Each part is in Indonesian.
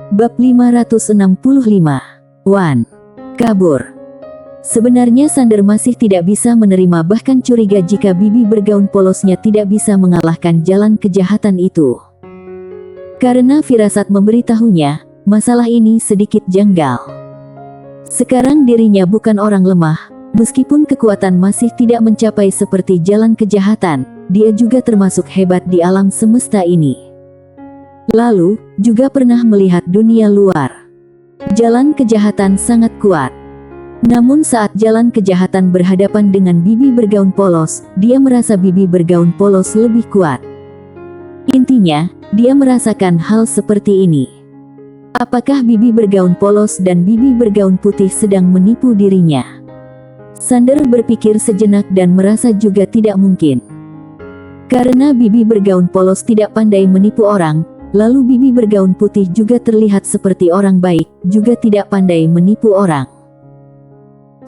Bab 565. Wan. Kabur. Sebenarnya Sander masih tidak bisa menerima bahkan curiga jika Bibi bergaun polosnya tidak bisa mengalahkan jalan kejahatan itu. Karena firasat memberitahunya, masalah ini sedikit janggal. Sekarang dirinya bukan orang lemah, meskipun kekuatan masih tidak mencapai seperti jalan kejahatan, dia juga termasuk hebat di alam semesta ini. Lalu, juga pernah melihat dunia luar. Jalan kejahatan sangat kuat. Namun saat jalan kejahatan berhadapan dengan Bibi bergaun polos, dia merasa Bibi bergaun polos lebih kuat. Intinya, dia merasakan hal seperti ini. Apakah Bibi bergaun polos dan Bibi bergaun putih sedang menipu dirinya? Sander berpikir sejenak dan merasa juga tidak mungkin. Karena Bibi bergaun polos tidak pandai menipu orang, lalu Bibi bergaun putih juga terlihat seperti orang baik, juga tidak pandai menipu orang.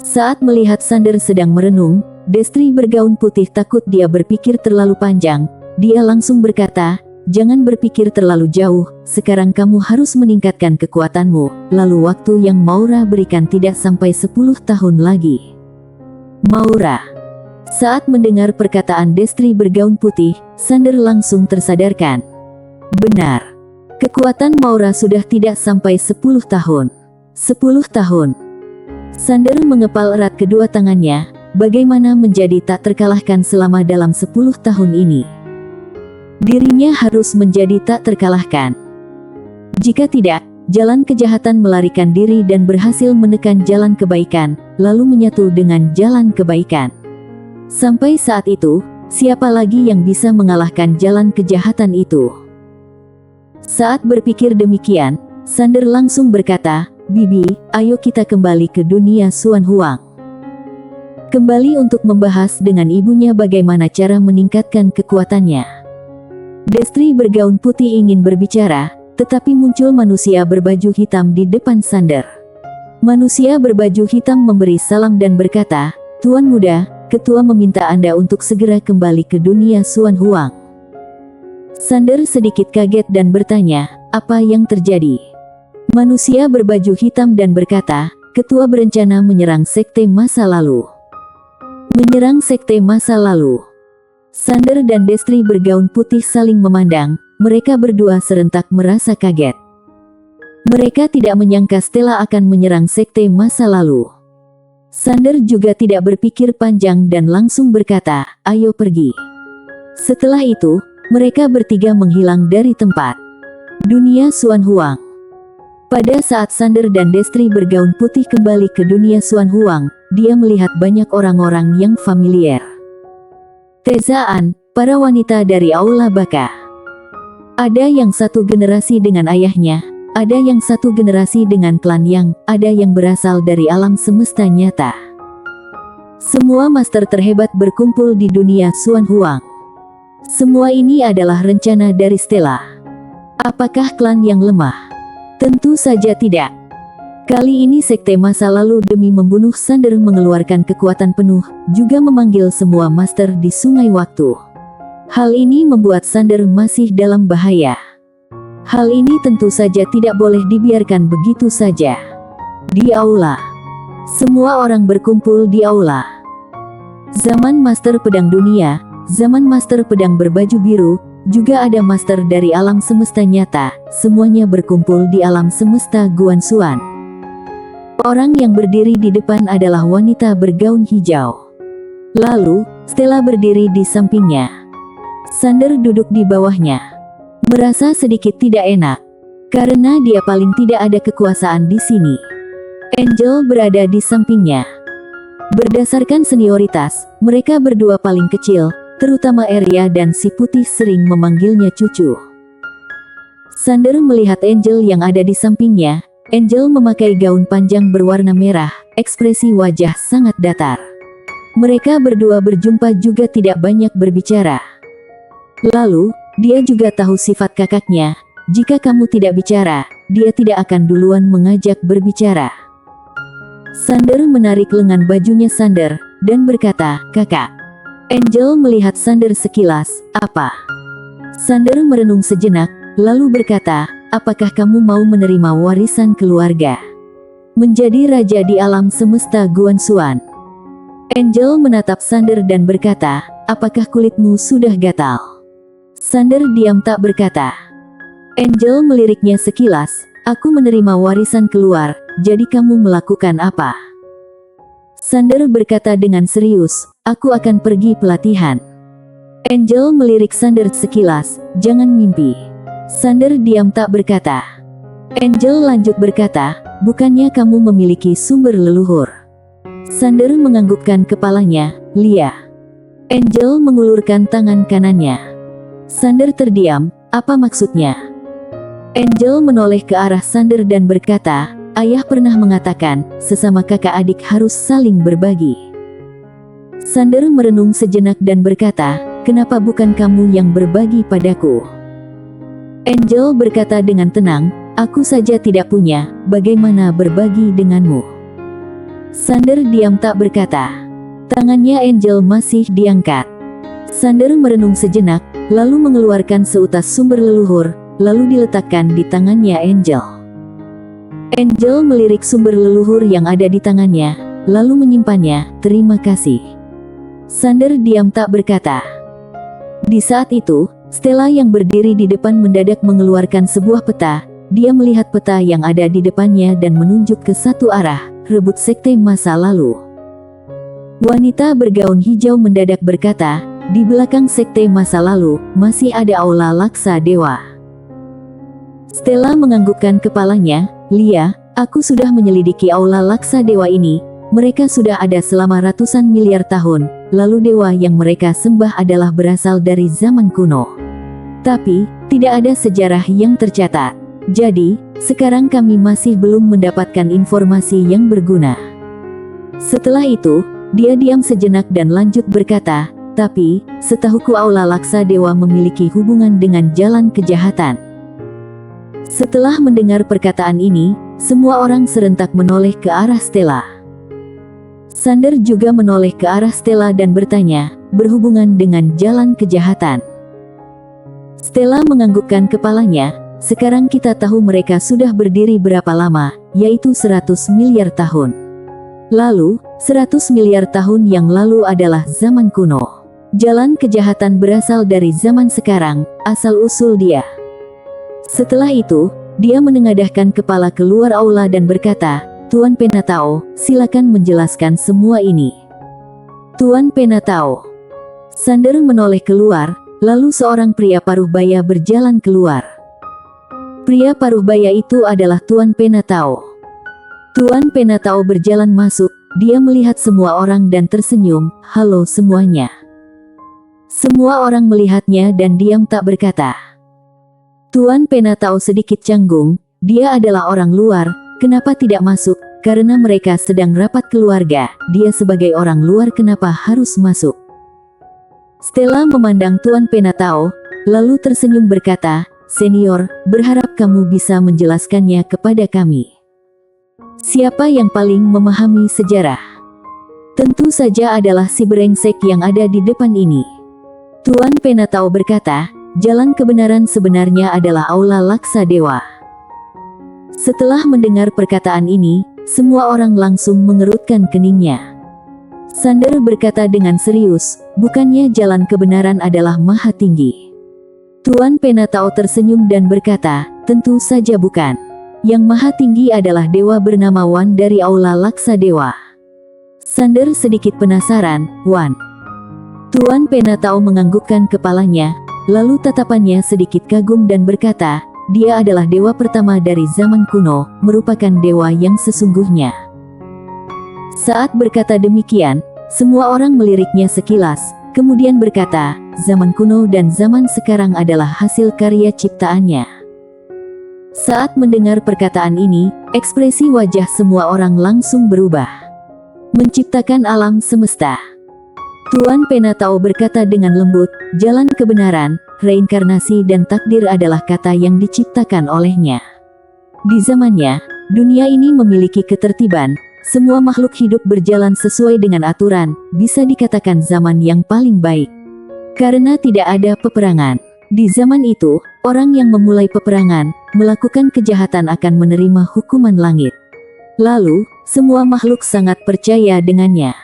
Saat melihat Sander sedang merenung, Destri bergaun putih takut dia berpikir terlalu panjang. Dia langsung berkata, "Jangan berpikir terlalu jauh, sekarang kamu harus meningkatkan kekuatanmu, lalu waktu yang Maura berikan tidak sampai 10 tahun lagi." Maura. Saat mendengar perkataan Destri bergaun putih, Sander langsung tersadarkan. Benar. Kekuatan Maura sudah tidak sampai 10 tahun. 10 tahun. Sander mengepal erat kedua tangannya, bagaimana menjadi tak terkalahkan selama dalam 10 tahun ini. Dirinya harus menjadi tak terkalahkan. Jika tidak, jalan kejahatan melarikan diri dan berhasil menekan jalan kebaikan, lalu menyatu dengan jalan kebaikan. Sampai saat itu, siapa lagi yang bisa mengalahkan jalan kejahatan itu? Saat berpikir demikian, Sander langsung berkata, "Bibi, ayo kita kembali ke dunia Xuan Huang. Kembali untuk membahas dengan ibunya bagaimana cara meningkatkan kekuatannya." Destri bergaun putih ingin berbicara, tetapi muncul manusia berbaju hitam di depan Sander. Manusia berbaju hitam memberi salam dan berkata, "Tuan muda, Ketua meminta Anda untuk segera kembali ke dunia Xuan Huang." Sander sedikit kaget dan bertanya, "Apa yang terjadi?" Manusia berbaju hitam dan berkata, "Ketua berencana menyerang sekte masa lalu." Menyerang sekte masa lalu. Sander dan Destri bergaun putih saling memandang, mereka berdua serentak merasa kaget. Mereka tidak menyangka Stella akan menyerang sekte masa lalu. Sander juga tidak berpikir panjang dan langsung berkata, "Ayo pergi." Setelah itu, mereka bertiga menghilang dari tempat dunia Xuan Huang. Pada saat Sander dan Destri bergaun putih kembali ke dunia Xuan Huang, dia melihat banyak orang-orang yang familiar. Tezaan, para wanita dari Aula Baka. Ada yang satu generasi dengan ayahnya, ada yang satu generasi dengan klan Yang, ada yang berasal dari alam semesta nyata. Semua master terhebat berkumpul di dunia Xuan Huang. Semua ini adalah rencana dari Stella. Apakah klan yang lemah? Tentu saja tidak. Kali ini sekte masa lalu demi membunuh Sander mengeluarkan kekuatan penuh, juga memanggil semua master di sungai waktu. Hal ini membuat Sander masih dalam bahaya. Hal ini tentu saja tidak boleh dibiarkan begitu saja. Di aula. Semua orang berkumpul di aula. Zaman Master Pedang Dunia, zaman Master Pedang berbaju biru, juga ada master dari alam semesta nyata, semuanya berkumpul di alam semesta Guanxuan. Orang yang berdiri di depan adalah wanita bergaun hijau. Lalu, Stella berdiri di sampingnya. Sander duduk di bawahnya. Merasa sedikit tidak enak, karena dia paling tidak ada kekuasaan di sini. Angel berada di sampingnya. Berdasarkan senioritas, mereka berdua paling kecil, terutama Arya dan si putih sering memanggilnya cucu. Sander melihat Angel yang ada di sampingnya. Angel memakai gaun panjang berwarna merah, ekspresi wajah sangat datar. Mereka berdua berjumpa juga tidak banyak berbicara. Lalu, dia juga tahu sifat kakaknya, jika kamu tidak bicara, dia tidak akan duluan mengajak berbicara. Sander menarik lengan bajunya Sander, dan berkata, "Kakak." Angel melihat Sander sekilas, "Apa?" Sander merenung sejenak, lalu berkata, apakah kamu mau menerima warisan keluarga? Menjadi raja di alam semesta Guanxuan. Angel menatap Sander dan berkata, apakah kulitmu sudah gatal? Sander diam tak berkata. Angel meliriknya sekilas, aku menerima warisan keluar, jadi kamu melakukan apa? Sander berkata dengan serius, aku akan pergi pelatihan. Angel melirik Sander sekilas, jangan mimpi. Sander diam tak berkata. Angel lanjut berkata, bukannya kamu memiliki sumber leluhur? Sander menganggukkan kepalanya, Lia. Angel mengulurkan tangan kanannya. Sander terdiam, apa maksudnya? Angel menoleh ke arah Sander dan berkata, ayah pernah mengatakan, sesama kakak adik harus saling berbagi. Sander merenung sejenak dan berkata, kenapa bukan kamu yang berbagi padaku? Angel berkata dengan tenang, aku saja tidak punya, bagaimana berbagi denganmu? Sander diam tak berkata. Tangannya Angel masih diangkat. Sander merenung sejenak, lalu mengeluarkan seutas sumber leluhur, lalu diletakkan di tangannya Angel. Angel melirik sumber leluhur yang ada di tangannya, lalu menyimpannya, terima kasih. Sander diam tak berkata. Di saat itu, Stella yang berdiri di depan mendadak mengeluarkan sebuah peta. Dia melihat peta yang ada di depannya dan menunjuk ke satu arah, rebut sekte masa lalu. Wanita bergaun hijau mendadak berkata, di belakang sekte masa lalu, masih ada aula Laksa Dewa. Stella menganggukkan kepalanya, Lia, aku sudah menyelidiki aula Laksa Dewa ini, mereka sudah ada selama ratusan miliar tahun, lalu dewa yang mereka sembah adalah berasal dari zaman kuno. Tapi, tidak ada sejarah yang tercatat. Jadi, sekarang kami masih belum mendapatkan informasi yang berguna. Setelah itu, dia diam sejenak dan lanjut berkata, tapi, setahuku aula Laksa Dewa memiliki hubungan dengan jalan kejahatan. Setelah mendengar perkataan ini, semua orang serentak menoleh ke arah Stella. Sander juga menoleh ke arah Stella dan bertanya, berhubungan dengan jalan kejahatan. Stella menganggukkan kepalanya, sekarang kita tahu mereka sudah berdiri berapa lama, yaitu 100 miliar tahun. Lalu, 100 miliar tahun yang lalu adalah zaman kuno. Jalan kejahatan berasal dari zaman sekarang, asal-usul dia. Setelah itu, dia menengadahkan kepala keluar aula dan berkata, Tuan Penatao, silakan menjelaskan semua ini. Tuan Penatao. Sander menoleh keluar, lalu seorang pria paruh baya berjalan keluar. Pria paruh baya itu adalah Tuan Penatao. Tuan Penatao berjalan masuk, dia melihat semua orang dan tersenyum, halo semuanya. Semua orang melihatnya dan diam tak berkata. Tuan Penatao sedikit canggung, dia adalah orang luar, kenapa tidak masuk, karena mereka sedang rapat keluarga, dia sebagai orang luar kenapa harus masuk. Stella memandang Tuan Penatao, lalu tersenyum berkata, Senior, berharap kamu bisa menjelaskannya kepada kami. Siapa yang paling memahami sejarah? Tentu saja adalah si brengsek yang ada di depan ini. Tuan Penatao berkata, jalan kebenaran sebenarnya adalah aula Laksa Dewa. Setelah mendengar perkataan ini, semua orang langsung mengerutkan keningnya. Sander berkata dengan serius, bukannya jalan kebenaran adalah maha tinggi. Tuan Penatao tersenyum dan berkata, tentu saja bukan. Yang maha tinggi adalah dewa bernama Wan dari aula Laksa Dewa. Sander sedikit penasaran, Wan. Tuan Penatao menganggukkan kepalanya, lalu tatapannya sedikit kagum dan berkata, dia adalah dewa pertama dari zaman kuno, merupakan dewa yang sesungguhnya. Saat berkata demikian, semua orang meliriknya sekilas, kemudian berkata, zaman kuno dan zaman sekarang adalah hasil karya ciptaannya. Saat mendengar perkataan ini, ekspresi wajah semua orang langsung berubah. Menciptakan alam semesta. Tuan Penatao berkata dengan lembut, jalan kebenaran, reinkarnasi dan takdir adalah kata yang diciptakan olehnya. Di zamannya, dunia ini memiliki ketertiban, semua makhluk hidup berjalan sesuai dengan aturan, bisa dikatakan zaman yang paling baik. Karena tidak ada peperangan. Di zaman itu, orang yang memulai peperangan, melakukan kejahatan akan menerima hukuman langit. Lalu, semua makhluk sangat percaya dengannya.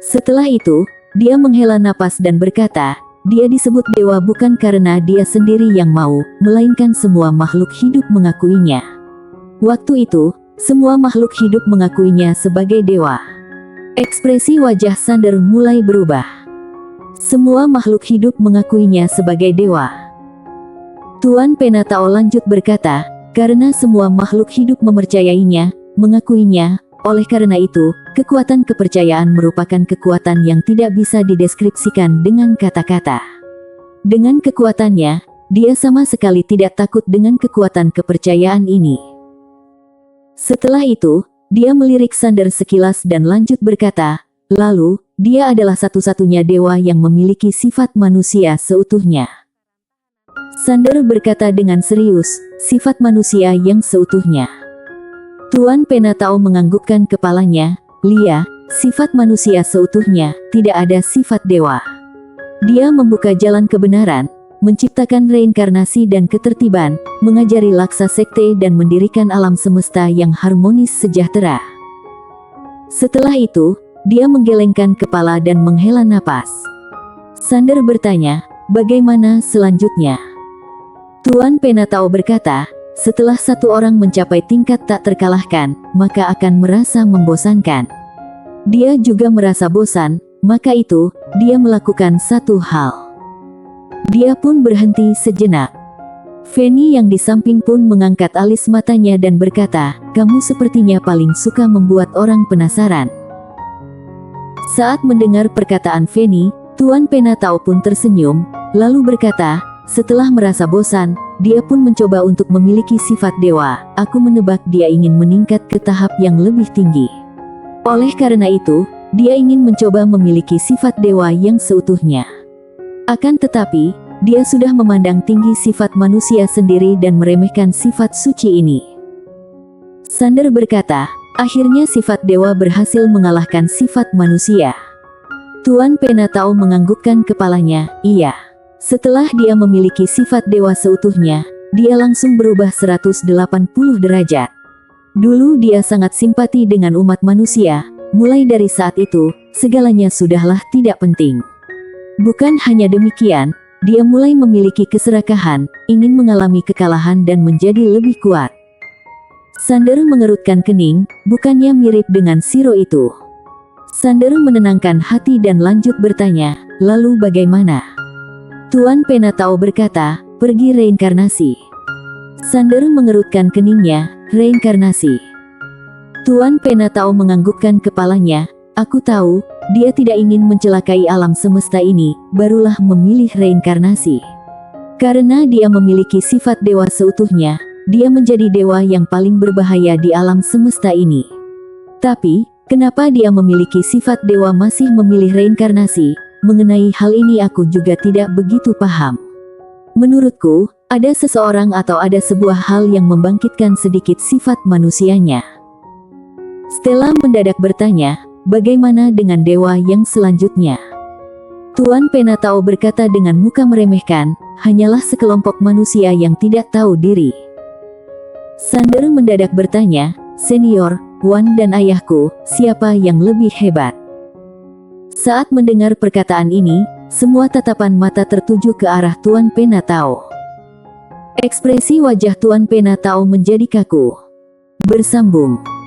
Setelah itu, dia menghela napas dan berkata, dia disebut dewa bukan karena dia sendiri yang mau, melainkan semua makhluk hidup mengakuinya. Waktu itu, semua makhluk hidup mengakuinya sebagai dewa. Ekspresi wajah Sander mulai berubah. Semua makhluk hidup mengakuinya sebagai dewa. Tuan Penatao lanjut berkata, karena semua makhluk hidup mempercayainya, mengakuinya, oleh karena itu, kekuatan kepercayaan merupakan kekuatan yang tidak bisa dideskripsikan dengan kata-kata. Dengan kekuatannya, dia sama sekali tidak takut dengan kekuatan kepercayaan ini. Setelah itu, dia melirik Sander sekilas dan lanjut berkata, lalu, dia adalah satu-satunya dewa yang memiliki sifat manusia seutuhnya. Sander berkata dengan serius, sifat manusia yang seutuhnya. Tuan Penatao menganggukkan kepalanya, Lia, sifat manusia seutuhnya, tidak ada sifat dewa. Dia membuka jalan kebenaran, menciptakan reinkarnasi dan ketertiban, mengajari laksa sekte dan mendirikan alam semesta yang harmonis sejahtera. Setelah itu, dia menggelengkan kepala dan menghela napas. Sander bertanya, bagaimana selanjutnya? Tuan Penatao berkata, setelah satu orang mencapai tingkat tak terkalahkan, maka akan merasa membosankan. Dia juga merasa bosan, maka itu, dia melakukan satu hal. Dia pun berhenti sejenak. Feni yang di samping pun mengangkat alis matanya dan berkata, kamu sepertinya paling suka membuat orang penasaran. Saat mendengar perkataan Feni, Tuan Penatao pun tersenyum, lalu berkata, setelah merasa bosan, dia pun mencoba untuk memiliki sifat dewa. Aku menebak dia ingin meningkat ke tahap yang lebih tinggi. Oleh karena itu, dia ingin mencoba memiliki sifat dewa yang seutuhnya. Akan tetapi, dia sudah memandang tinggi sifat manusia sendiri dan meremehkan sifat suci ini. Sander berkata, akhirnya sifat dewa berhasil mengalahkan sifat manusia. Tuan Penatao menganggukkan kepalanya, iya. Setelah dia memiliki sifat dewa seutuhnya, dia langsung berubah 180 derajat. Dulu dia sangat simpati dengan umat manusia, mulai dari saat itu, segalanya sudahlah tidak penting. Bukan hanya demikian, dia mulai memiliki keserakahan, ingin mengalami kekalahan dan menjadi lebih kuat. Sander mengerutkan kening, bukannya mirip dengan Shiro itu. Sander menenangkan hati dan lanjut bertanya, lalu bagaimana? Tuan Penatao berkata, pergi reinkarnasi. Sander mengerutkan keningnya, reinkarnasi. Tuan Penatao menganggukkan kepalanya, aku tahu, dia tidak ingin mencelakai alam semesta ini, barulah memilih reinkarnasi. Karena dia memiliki sifat dewa seutuhnya, dia menjadi dewa yang paling berbahaya di alam semesta ini. Tapi, kenapa dia memiliki sifat dewa masih memilih reinkarnasi? Mengenai hal ini aku juga tidak begitu paham. Menurutku, ada seseorang atau ada sebuah hal yang membangkitkan sedikit sifat manusianya. Stella mendadak bertanya, bagaimana dengan dewa yang selanjutnya? Tuan Penatao berkata dengan muka meremehkan, hanyalah sekelompok manusia yang tidak tahu diri. Sander mendadak bertanya, senior, Wan dan ayahku, siapa yang lebih hebat? Saat mendengar perkataan ini, semua tatapan mata tertuju ke arah Tuan Penatao. Ekspresi wajah Tuan Penatao menjadi kaku. Bersambung.